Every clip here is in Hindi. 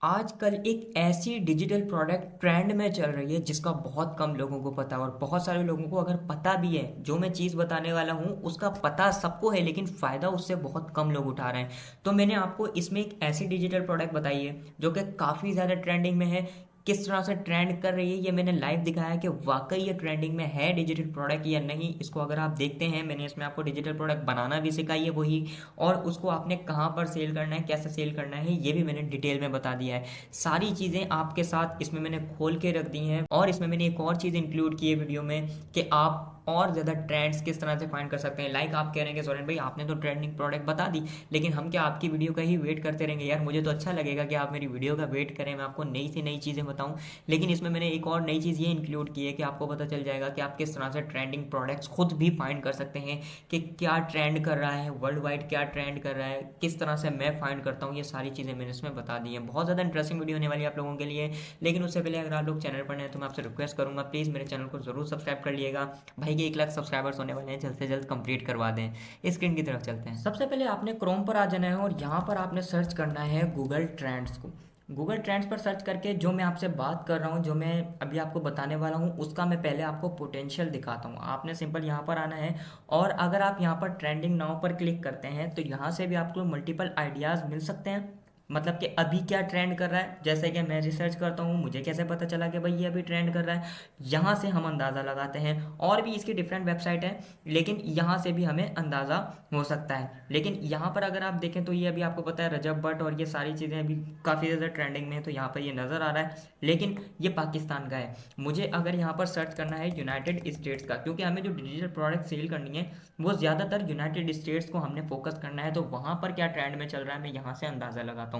आजकल एक ऐसी डिजिटल प्रोडक्ट ट्रेंड में चल रही है जिसका बहुत कम लोगों को पता है और बहुत सारे लोगों को अगर पता भी है। जो मैं चीज़ बताने वाला हूँ उसका पता सबको है, लेकिन फ़ायदा उससे बहुत कम लोग उठा रहे हैं। तो मैंने आपको इसमें एक ऐसी डिजिटल प्रोडक्ट बताई है जो कि काफ़ी ज़्यादा ट्रेंडिंग में है। किस तरह से ट्रेंड कर रही है ये मैंने लाइव दिखाया है कि वाकई ये ट्रेंडिंग में है डिजिटल प्रोडक्ट या नहीं। इसको अगर आप देखते हैं, मैंने इसमें आपको डिजिटल प्रोडक्ट बनाना भी सिखाई है वही, और उसको आपने कहाँ पर सेल करना है, कैसे सेल करना है, ये भी मैंने डिटेल में बता दिया है। सारी चीज़ें आपके साथ इसमें मैंने खोल के रख दी हैं। और इसमें मैंने एक और चीज़ इंक्लूड की है वीडियो में कि आप और ज़्यादा ट्रेंड्स किस तरह से फाइंड कर सकते हैं। लाइक आप कह रहे हैं कि सोरेन भाई आपने तो ट्रेंडिंग प्रोडक्ट बता दी, लेकिन हम क्या आपकी वीडियो का ही वेट करते रहेंगे? यार मुझे तो अच्छा लगेगा कि आप मेरी वीडियो का वेट करें, मैं आपको नई से नई चीज़ें बताऊं। लेकिन इसमें मैंने एक और नई चीज़ ये इंक्लूड की है कि आपको पता चल जाएगा कि आप किस तरह से ट्रेंडिंग प्रोडक्ट्स खुद भी फाइंड कर सकते हैं कि क्या ट्रेंड कर रहा है वर्ल्ड वाइड, क्या ट्रेंड कर रहा है, किस तरह से मैं फाइंड करता हूँ। ये सारी चीज़ें मैंने इसमें बता दी हैं। बहुत ज़्यादा इंटरेस्टिंग वीडियो होने वाली है आप लोगों के लिए। लेकिन उससे पहले अगर आप लोग चैनल पर नए हैं तो मैं आपसे रिक्वेस्ट करूंगा, प्लीज़ मेरे चैनल को ज़रूर सब्सक्राइब कर लिएगा। भाई के 1 लाख सब्सक्राइबर्स होने वाले हैं, जल्द से जल्द कंप्लीट करवा दें। स्क्रीन की तरफ चलते हैं। सबसे पहले आपने क्रोम पर आ जाना है और यहाँ पर आपने सर्च करना है गूगल ट्रेंड्स को। गूगल ट्रेंड्स पर सर्च करके जो मैं आपसे बात कर रहा हूँ, जो मैं अभी आपको बताने वाला हूँ, उसका मैं पहले आपको पोटेंशियल दिखाता हूँ। आपने सिंपल यहाँ पर आना है और अगर आप यहाँ पर ट्रेंडिंग नाउ पर क्लिक करते हैं तो यहाँ से भी आपको मल्टीपल आइडियाज़ मिल सकते हैं। मतलब कि अभी क्या ट्रेंड कर रहा है, जैसे कि मैं रिसर्च करता हूँ, मुझे कैसे पता चला कि भाई ये अभी ट्रेंड कर रहा है, यहाँ से हम अंदाज़ा लगाते हैं। और भी इसकी डिफरेंट वेबसाइट है, लेकिन यहाँ से भी हमें अंदाज़ा हो सकता है। लेकिन यहाँ पर अगर आप देखें तो ये अभी आपको पता है रजब भट्ट और ये सारी चीज़ें अभी काफ़ी ज़्यादा ट्रेंडिंग में है, तो यहाँ पर ये नज़र आ रहा है। लेकिन ये पाकिस्तान का है। मुझे अगर यहाँ पर सर्च करना है यूनाइटेड स्टेट्स का, क्योंकि हमें जो डिजिटल प्रोडक्ट सेल करनी है वो ज़्यादातर यूनाइटेड स्टेट्स को हमने फोकस करना है, तो वहाँ पर क्या ट्रेंड में चल रहा है मैं यहाँ से अंदाज़ा लगाता हूँ।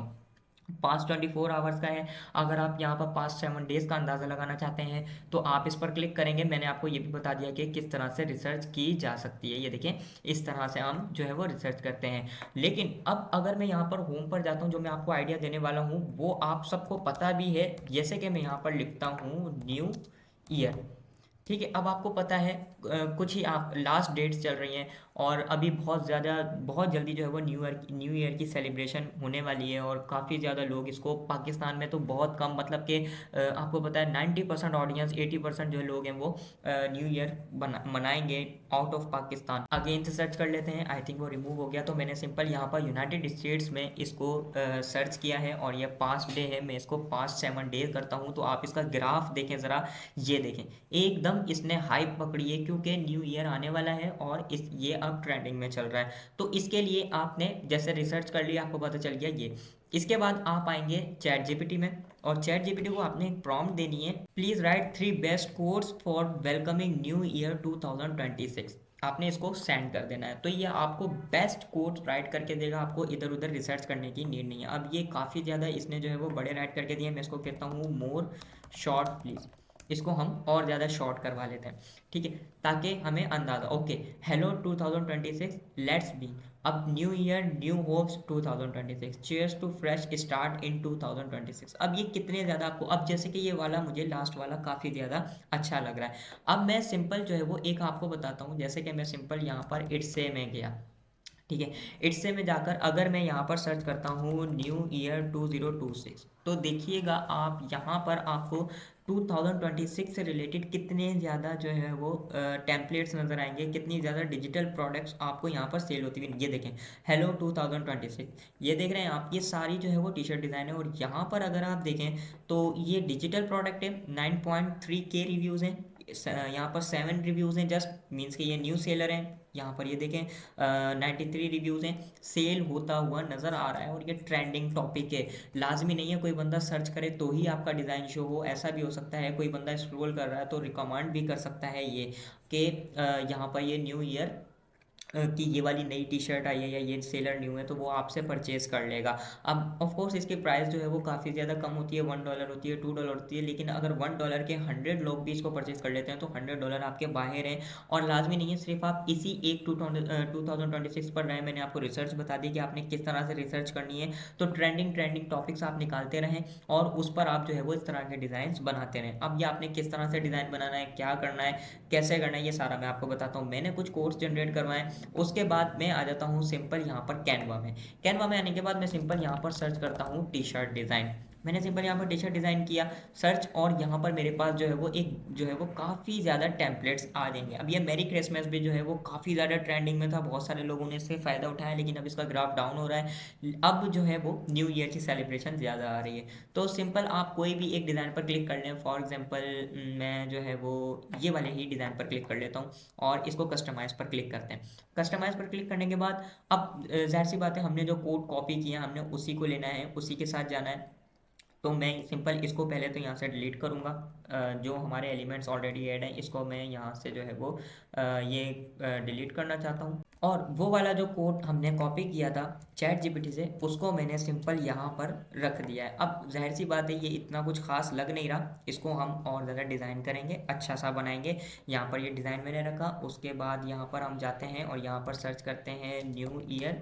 पास्ट 24 आवर्स का है। अगर आप यहाँ पर पास्ट 7 डेज़ का अंदाज़ा लगाना चाहते हैं तो आप इस पर क्लिक करेंगे। मैंने आपको ये भी बता दिया कि किस तरह से रिसर्च की जा सकती है। ये देखें, इस तरह से हम जो है वो रिसर्च करते हैं। लेकिन अब अगर मैं यहाँ पर होम पर जाता हूँ, जो मैं आपको आइडिया देने वाला हूँ वो आप सबको पता भी है। जैसे कि मैं यहाँ पर लिखता हूँ न्यू ईयर। ठीक है, अब आपको पता है कुछ ही आप लास्ट डेट्स चल रही हैं और अभी बहुत ज़्यादा बहुत जल्दी जो है वो न्यू ईयर की सेलिब्रेशन होने वाली है। और काफ़ी ज़्यादा लोग इसको, पाकिस्तान में तो बहुत कम, मतलब कि आपको पता है 90% ऑडियंस, 80% जो लोग हैं वो न्यू ईयर मनाएंगे आउट ऑफ पाकिस्तान। अगेन से सर्च कर लेते हैं, आई थिंक वो रिमूव हो गया। तो मैंने सिंपल यहाँ पर यूनाइटेड स्टेट्स में इसको सर्च किया है और ये पास्ट डे है। मैं इसको पास्ट 7 डे करता हूँ तो आप इसका ग्राफ देखें ज़रा। ये देखें, एकदम इसने हाइप पकड़ी है क्योंकि न्यू ईयर आने वाला है और इस ये अब ट्रेंडिंग में चल रहा है। तो इसके लिए आपने जैसे रिसर्च कर लिया, आपको पता चल गया ये। इसके बाद आप आएंगे चैट जीपीटी में और चैट जीपीटी को आपने एक प्रॉम्प्ट देनी है, please write 3 best quotes for welcoming new year 2026। आपने इसको सेंड कर देना है तो ये आपको बेस्ट कोट राइट करके देगा। आपको इधर उधर रिसर्च करने की नीड नहीं है। अब ये काफ़ी ज़्यादा इसने जो है वो बड़े राइट करके दिए। मैं इसको कहता हूँ मोर शॉर्ट प्लीज़। इसको हम और ज़्यादा शॉर्ट करवा लेते हैं, ठीक है, ताकि हमें अंदाज़ा। ओके, हेलो 2026, लेट्स बी, अब new year new hopes 2026, cheers to fresh start in 2026। अब ये कितने ज़्यादा आपको, अब जैसे कि ये वाला मुझे लास्ट वाला काफ़ी ज़्यादा अच्छा लग रहा है। अब मैं सिंपल जो है वो एक आपको बताता हूँ। जैसे कि मैं सिंपल यहाँ पर इट्स से में गया, ठीक है, इट्स से में जाकर अगर मैं यहाँ पर सर्च करता हूँ न्यू ईयर 2026, तो देखिएगा आप यहाँ पर आपको 2026 से रिलेटेड कितने ज़्यादा जो है वो टेम्पलेट्स नज़र आएंगे, कितनी ज़्यादा डिजिटल प्रोडक्ट्स आपको यहाँ पर सेल होती हुई। ये देखें, हेलो 2026, ये देख रहे हैं आप, ये सारी जो है वो टी शर्ट डिज़ाइन है। और यहाँ पर अगर आप देखें तो ये डिजिटल प्रोडक्ट है, 9.3 के रिव्यूज़ हैं, यहाँ पर 7 रिव्यूज़ हैं, जस्ट मीन्स कि ये न्यू सेलर हैं। यहाँ पर ये देखें 93 रिव्यूज़ हैं, सेल होता हुआ नज़र आ रहा है और ये ट्रेंडिंग टॉपिक है। लाजमी नहीं है कोई बंदा सर्च करे तो ही आपका डिज़ाइन शो हो, ऐसा भी हो सकता है कोई बंदा स्क्रॉल कर रहा है तो रिकमेंड भी कर सकता है ये कि यहाँ पर ये न्यू ईयर कि ये वाली नई टी शर्ट आई है या ये सेलर न्यू है, तो वो आपसे परचेज कर लेगा। अब ऑफ कोर्स इसकी प्राइस जो है वो काफ़ी ज़्यादा कम होती है, $1 होती है, $2 होती है। लेकिन अगर $1 के 100 लोग भी इसको परचेज कर लेते हैं तो $100 आपके बाहर हैं। और लाजमी नहीं है सिर्फ आप इसी एक 2026 पर रहे। मैंने आपको रिसर्च बता दी कि आपने किस तरह से रिसर्च करनी है। तो ट्रेंडिंग ट्रेंडिंग टॉपिक्स आप निकालते रहें और उस पर आप जो है वो इस तरह के डिज़ाइन बनाते रहें। अब ये आपने किस तरह से डिज़ाइन बनाना है, क्या करना है, कैसे करना है, ये सारा मैं आपको बताता हूँ। मैंने कुछ कोर्स जनरेट करवाए, उसके बाद मैं आ जाता हूँ सिंपल यहाँ पर कैनवा में। कैनवा में आने के बाद मैं सिंपल यहाँ पर सर्च करता हूँ टी शर्ट डिज़ाइन। मैंने सिंपल यहाँ पर टी शर्ट डिज़ाइन किया, सर्च, और यहाँ पर मेरे पास जो है वो एक जो है वो काफ़ी ज़्यादा टेम्पलेट्स आ जाएंगे। अब ये मैरी क्रिसमस भी जो है वो काफ़ी ज़्यादा ट्रेंडिंग में था, बहुत सारे लोगों ने इससे फ़ायदा उठाया, लेकिन अब इसका ग्राफ डाउन हो रहा है। अब जो है वो न्यू ईयर की सेलिब्रेशन ज़्यादा आ रही है। तो सिंपल आप कोई भी एक डिज़ाइन पर क्लिक कर लें। फॉर एग्जांपल मैं जो है वो ये वाले ही डिज़ाइन पर क्लिक कर लेता हूँ और इसको कस्टमाइज़ पर क्लिक करते हैं। कस्टमाइज़ पर क्लिक करने के बाद अब ज़ाहिर सी बात है, हमने जो कोड कॉपी किया हमने उसी को लेना है, उसी के साथ जाना है। तो मैं सिंपल इसको पहले तो यहाँ से डिलीट करूँगा। जो हमारे एलिमेंट्स ऑलरेडी ऐड हैं इसको मैं यहाँ से जो है वो ये डिलीट करना चाहता हूँ। और वो वाला जो कोड हमने कॉपी किया था चैट जीपीटी से, उसको मैंने सिंपल यहाँ पर रख दिया है। अब जाहिर सी बात है ये इतना कुछ खास लग नहीं रहा, इसको हम और ज़्यादा डिज़ाइन करेंगे, अच्छा सा बनाएंगे। यहाँ पर ये डिज़ाइन मैंने रखा, उसके बाद यहाँ पर हम जाते हैं और यहाँ पर सर्च करते हैं न्यू ईयर।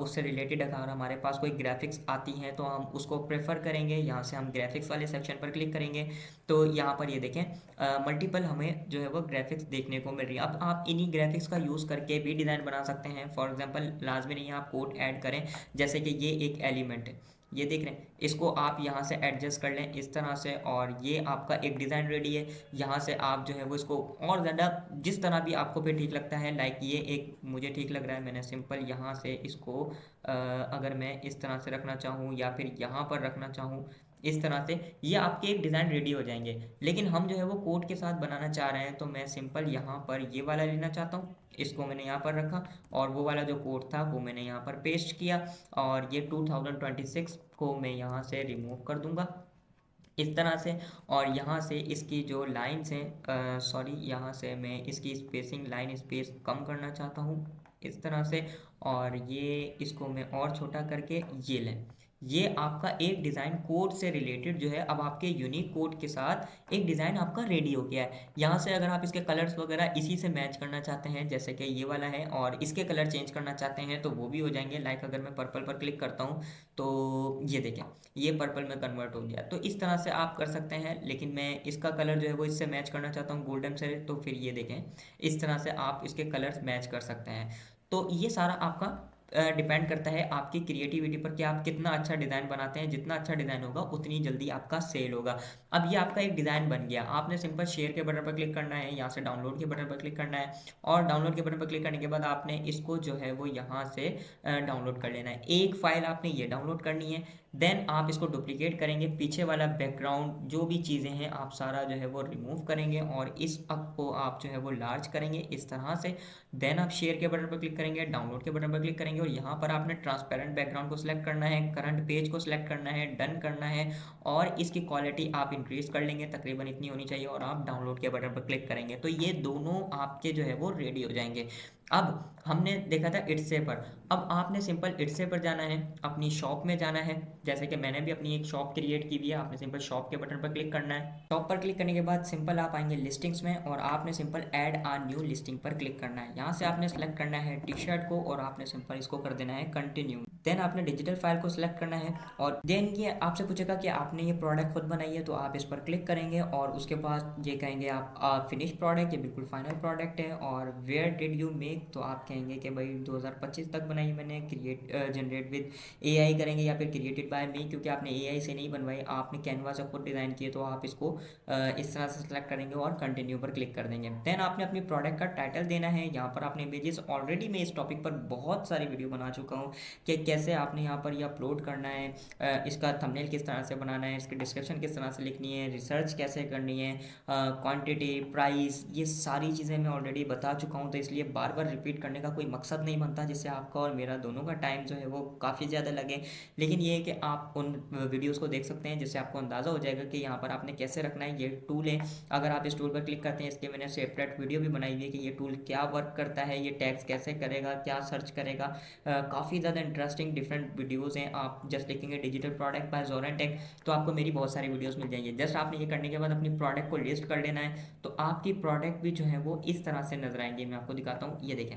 उससे रिलेटेड अगर हमारे पास कोई ग्राफिक्स आती हैं तो हम उसको प्रेफर करेंगे। यहाँ से हम ग्राफिक्स वाले सेक्शन पर क्लिक करेंगे तो यहाँ पर ये देखें मल्टीपल हमें जो है वो ग्राफिक्स देखने को मिल रही है। अब आप इन्हीं ग्राफिक्स का यूज़ करके भी डिज़ाइन बना सकते हैं। फॉर एग्जांपल लाजमी नहीं है आप कोड ऐड करें, जैसे कि ये एक एलिमेंट है, ये देख रहे हैं, इसको आप यहाँ से एडजस्ट कर लें इस तरह से, और ये आपका एक डिज़ाइन रेडी है। यहाँ से आप जो है वो इसको और ज़्यादा जिस तरह भी आपको फिर ठीक लगता है, लाइक ये एक मुझे ठीक लग रहा है, मैंने सिंपल यहाँ से इसको अगर मैं इस तरह से रखना चाहूँ या फिर यहाँ पर रखना चाहूँ इस तरह से, ये आपके एक डिज़ाइन रेडी हो जाएंगे। लेकिन हम जो है वो कोड के साथ बनाना चाह रहे हैं तो मैं सिंपल यहाँ पर ये वाला लेना चाहता हूँ, इसको मैंने यहाँ पर रखा और वो वाला जो कोड था वो मैंने यहाँ पर पेस्ट किया, और ये 2026 को मैं यहाँ से रिमूव कर दूंगा इस तरह से। और यहाँ से इसकी जो लाइंस हैं, सॉरी, यहाँ से मैं इसकी स्पेसिंग, लाइन स्पेस कम करना चाहता हूँ इस तरह से, और ये इसको मैं और छोटा करके ये लें। ये आपका एक डिज़ाइन कोड से रिलेटेड जो है, अब आपके यूनिक कोड के साथ एक डिज़ाइन आपका रेडी हो गया है। यहाँ से अगर आप इसके कलर्स वगैरह इसी से मैच करना चाहते हैं, जैसे कि ये वाला है, और इसके कलर चेंज करना चाहते हैं तो वो भी हो जाएंगे। लाइक अगर मैं पर्पल पर क्लिक करता हूँ तो ये देखें, ये पर्पल में कन्वर्ट हो गया। तो इस तरह से आप कर सकते हैं, लेकिन मैं इसका कलर जो है वो इससे मैच करना चाहता हूँ गोल्डन से, तो फिर ये देखें, इस तरह से आप इसके कलर्स मैच कर सकते हैं। तो ये सारा आपका डिपेंड करता है आपकी क्रिएटिविटी पर कि आप कितना अच्छा डिज़ाइन बनाते हैं। जितना अच्छा डिज़ाइन होगा उतनी जल्दी आपका सेल होगा। अब ये आपका एक डिज़ाइन बन गया, आपने सिंपल शेयर के बटन पर क्लिक करना है, यहाँ से डाउनलोड के बटन पर क्लिक करना है, और डाउनलोड के बटन पर क्लिक करने के बाद आपने इसको जो है वो यहाँ से डाउनलोड कर लेना है। एक फ़ाइल आपने ये डाउनलोड करनी है, देन आप इसको डुप्लीकेट करेंगे, पीछे वाला बैकग्राउंड जो भी चीज़ें हैं आप सारा जो है वो रिमूव करेंगे, और इस अप को आप जो है वो लार्ज करेंगे इस तरह से। देन आप शेयर के बटन पर क्लिक करेंगे, डाउनलोड के बटन पर क्लिक करेंगे, और यहाँ पर आपने ट्रांसपेरेंट बैकग्राउंड को सिलेक्ट करना है, करंट पेज को सिलेक्ट करना है, डन करना है, और इसकी क्वालिटी आप इंक्रीज कर लेंगे, तकरीबन इतनी होनी चाहिए, और आप डाउनलोड के बटन पर क्लिक करेंगे तो ये दोनों आपके जो है वो रेडी हो जाएंगे। अब हमने देखा था इट्से पर, अब आपने सिंपल इट्से पर जाना है, अपनी शॉप में जाना है, जैसे कि मैंने भी अपनी एक शॉप क्रिएट की हुई है। आपने सिंपल शॉप के बटन पर क्लिक करना है, शॉप पर क्लिक करने के बाद सिंपल आप आएंगे लिस्टिंग्स में, और आपने सिंपल ऐड आ न्यू लिस्टिंग पर क्लिक करना है। यहाँ से आपने सेलेक्ट करना है टी शर्ट को, और आपने सिंपल इसको कर देना है कंटिन्यू। देन आपने डिजिटल फाइल को सिलेक्ट करना है, और देन ये आपसे पूछेगा कि आपने ये प्रोडक्ट खुद बनाई है, तो आप इस पर क्लिक करेंगे, और उसके बाद ये कहेंगे आप फिनिश प्रोडक्ट, ये बिल्कुल फाइनल प्रोडक्ट है, और वेयर डिड यू मेक, तो आप कहेंगे कि भाई 2025 तक बनाई मैंने, क्रिएट जनरेट विद एआई करेंगे या फिर क्रिएटेड बाय मी, क्योंकि आपने एआई से नहीं बनवाई, आपने कैनवा से खुद डिज़ाइन किए, तो आप इसको इस तरह से सेलेक्ट करेंगे और कंटिन्यू पर क्लिक कर देंगे। देन आपने अपनी प्रोडक्ट का टाइटल देना है। यहाँ पर आपने इमेजेस, ऑलरेडी मैं इस टॉपिक पर बहुत सारी वीडियो बना चुका हूँ कि कैसे आपने यहाँ पर ये अपलोड करना है, इसका थंबनेल किस तरह से बनाना है, इसकी डिस्क्रिप्शन किस तरह से लिखनी है, रिसर्च कैसे करनी है, क्वांटिटी, प्राइस, ये सारी चीज़ें मैं ऑलरेडी बता चुका हूँ। तो इसलिए बार बार रिपीट करने का कोई मकसद नहीं बनता, जिससे आपका और मेरा दोनों का टाइम जो है वो काफ़ी ज़्यादा लगे। लेकिन ये है कि आप उन वीडियोस को देख सकते हैं, जिससे आपको अंदाज़ा हो जाएगा कि यहाँ पर आपने कैसे रखना है। ये टूल है, अगर आप इस टूल पर क्लिक करते हैं, इसके मैंने सेपरेट वीडियो भी बनाई हुई है कि ये टूल क्या वर्क करता है, ये टैग्स कैसे करेगा, क्या सर्च करेगा। काफ़ी ज़्यादा इंटरेस्टिंग डिफरेंट वीडियोज़ हैं। आप जस्ट लिखेंगे डिजिटल प्रोडक्ट बाय जोरेंटेक तो आपको मेरी बहुत सारी वीडियोज़ मिल जाएंगी। जस्ट आपने ये करने के बाद अपनी प्रोडक्ट को लिस्ट कर लेना है, तो आपकी प्रोडक्ट भी जो है वो इस तरह से नजर आएंगे। मैं आपको दिखाता हूँ, ये देखें,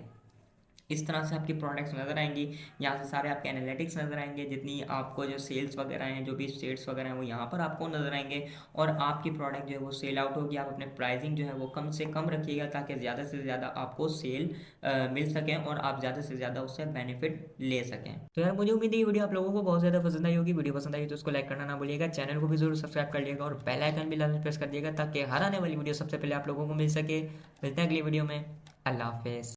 इस तरह से आपकी प्रोडक्ट्स नज़र आएंगी। यहाँ से सारे आपके एनालिटिक्स नज़र आएंगे, जितनी आपको जो सेल्स वगैरह हैं, जो भी स्टेट्स वगैरह हैं, वो यहाँ पर आपको नज़र आएंगे। और आपकी प्रोडक्ट जो है वो सेल आउट होगी। आप अपने प्राइसिंग जो है वो कम से कम रखिएगा, ताकि ज़्यादा से ज़्यादा आपको सेल मिल सकें और आप ज़्यादा से ज़्यादा उससे बेनिफिट ले सकें। तो यार मुझे उम्मीद है ये वीडियो आप लोगों को बहुत ज़्यादा पसंद आई होगी। वीडियो पसंद आई तो उसको लाइक करना ना भूलिएगा, चैनल को भी जरूर सब्सक्राइब कर लिएगा और बेल आइकन भी लाजमी प्रेस कर दिएगा, ताकि हर आने वाली वीडियो सबसे पहले आप लोगों को मिल सके। मिलते हैं अगली वीडियो में। अल्लाह हाफिज़।